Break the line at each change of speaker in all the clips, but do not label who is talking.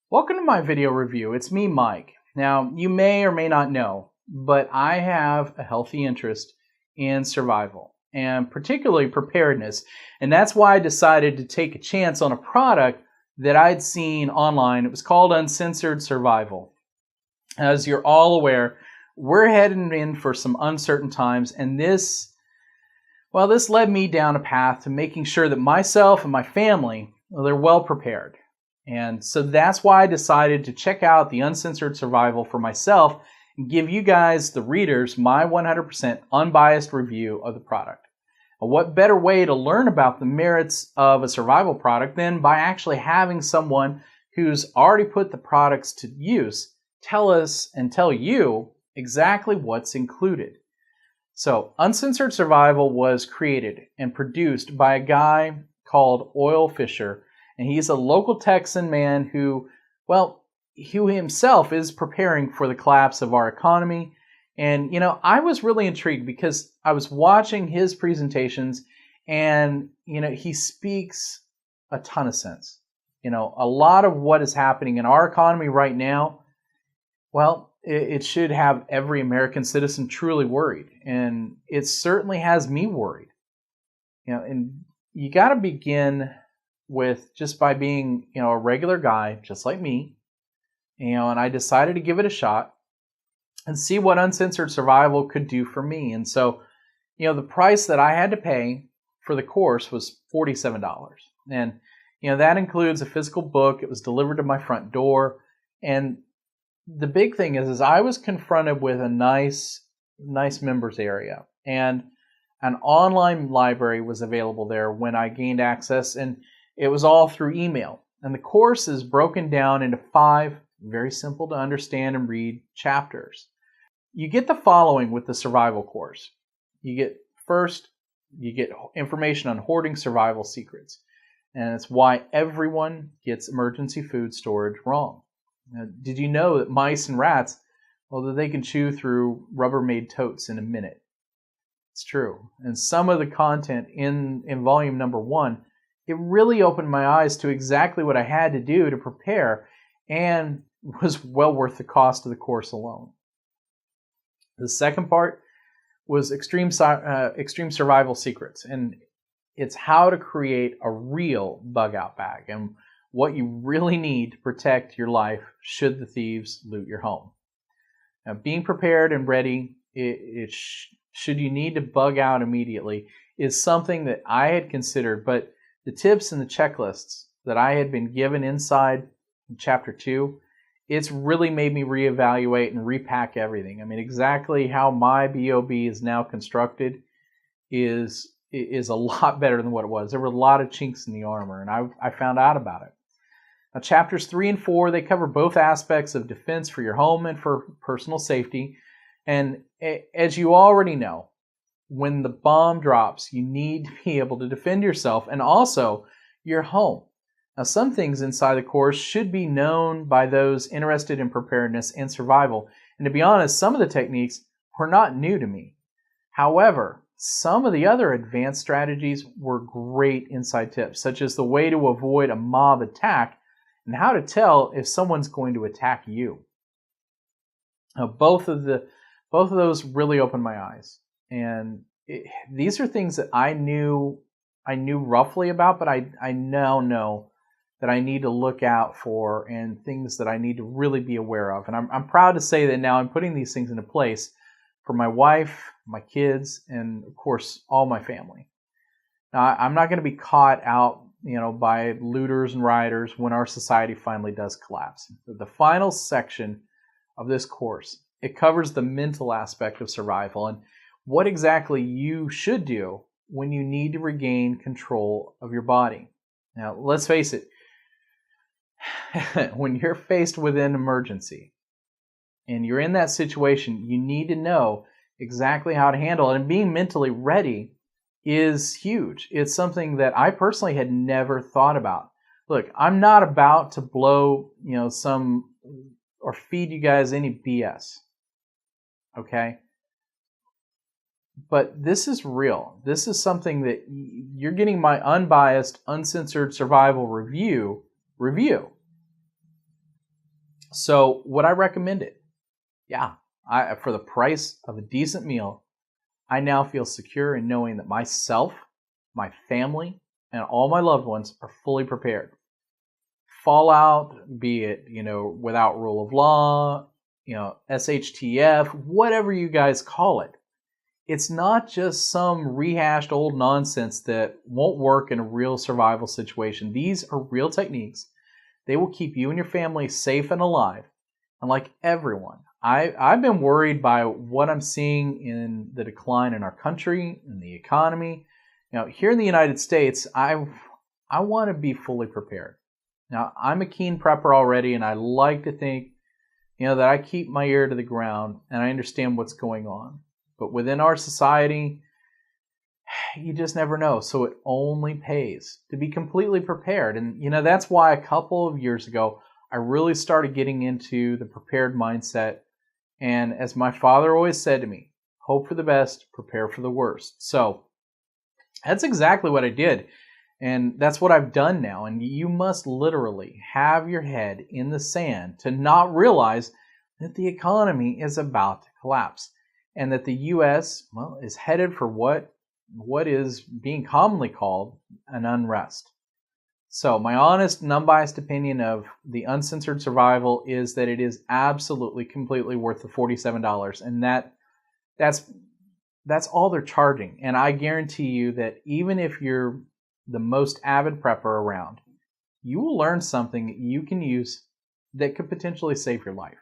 Welcome to my video review. It's me, Mike. Now, you may or may not know, but I have a healthy interest in survival and particularly preparedness. And that's why I decided to take a chance on a product that I'd seen online. It was called Uncensored Survival. As you're all aware, we're heading in for some uncertain times, and this led me down a path to making sure that myself and my family, they're well prepared. And so that's why I decided to check out the Uncensored Survival for myself and give you guys, the readers, my 100% unbiased review of the product. And what better way to learn about the merits of a survival product than by actually having someone who's already put the products to use tell us and tell you exactly what's included. So, Uncensored Survival was created and produced by a guy called Oil Fisher. And he's a local Texan man who himself is preparing for the collapse of our economy. And, I was really intrigued because I was watching his presentations and, he speaks a ton of sense. A lot of what is happening in our economy right now, it should have every American citizen truly worried. And it certainly has me worried. And you got to begin with just by being, a regular guy, just like me, and I decided to give it a shot and see what Uncensored Survival could do for me. And so, the price that I had to pay for the course was $47. And, that includes a physical book. It was delivered to my front door. And the big thing is I was confronted with a nice members area. And an online library was available there when I gained access, and it was all through email. And the course is broken down into 5 very simple to understand and read chapters. You get the following with the survival course. You get information on hoarding survival secrets. And it's why everyone gets emergency food storage wrong. Now, did you know that mice and rats, that they can chew through Rubbermaid totes in a minute? It's true. And some of the content in volume number 1, it really opened my eyes to exactly what I had to do to prepare, and was well worth the cost of the course alone. The second part was extreme survival secrets, and it's how to create a real bug out bag and what you really need to protect your life should the thieves loot your home. Now, being prepared and ready, should you need to bug out immediately, is something that I had considered, but the tips and the checklists that I had been given inside Chapter 2, it's really made me reevaluate and repack everything. I mean, exactly how my BOB is now constructed is a lot better than what it was. There were a lot of chinks in the armor, and I found out about it. Now, Chapters 3 and 4, they cover both aspects of defense for your home and for personal safety. And as you already know, when the bomb drops, you need to be able to defend yourself and also your home. Now, some things inside the course should be known by those interested in preparedness and survival. And to be honest, some of the techniques were not new to me. However, some of the other advanced strategies were great inside tips, such as the way to avoid a mob attack and how to tell if someone's going to attack you. Now, both of those really opened my eyes. And these are things that I knew roughly about, but I now know that I need to look out for and things that I need to really be aware of. And I'm proud to say that now I'm putting these things into place for my wife, my kids, and of course, all my family. Now, I'm not going to be caught out, by looters and rioters when our society finally does collapse. The final section of this course, it covers the mental aspect of survival and what exactly you should do when you need to regain control of your body. Now, let's face it, when you're faced with an emergency and you're in that situation, you need to know exactly how to handle it. And being mentally ready is huge. It's something that I personally had never thought about. Look, I'm not about to blow, or feed you guys any BS. Okay? But this is real. This is something that you're getting my unbiased, uncensored survival review. So would I recommend it? Yeah. For the price of a decent meal, I now feel secure in knowing that myself, my family, and all my loved ones are fully prepared. Fallout, be it, without rule of law, SHTF, whatever you guys call it. It's not just some rehashed old nonsense that won't work in a real survival situation. These are real techniques. They will keep you and your family safe and alive. And like everyone, I've been worried by what I'm seeing in the decline in our country, in the economy. Here in the United States, I want to be fully prepared. Now, I'm a keen prepper already, and I like to think, that I keep my ear to the ground and I understand what's going on. But within our society, you just never know. So it only pays to be completely prepared. And, that's why a couple of years ago, I really started getting into the prepared mindset. And as my father always said to me, hope for the best, prepare for the worst. So that's exactly what I did. And that's what I've done now. And you must literally have your head in the sand to not realize that the economy is about to collapse and that the U.S., is headed for what is being commonly called an unrest. So my honest and unbiased opinion of the Uncensored Survival is that it is absolutely, completely worth the $47. And that's all they're charging. And I guarantee you that even if you're the most avid prepper around, you will learn something that you can use that could potentially save your life.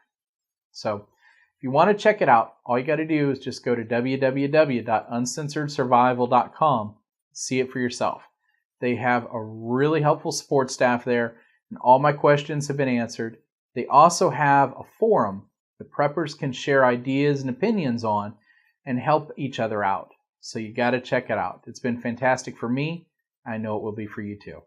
So if you want to check it out, all you got to do is just go to www.uncensoredsurvival.com, see it for yourself. They have a really helpful support staff there, and all my questions have been answered. They also have a forum that preppers can share ideas and opinions on and help each other out. So you got to check it out. It's been fantastic for me. I know it will be for you too.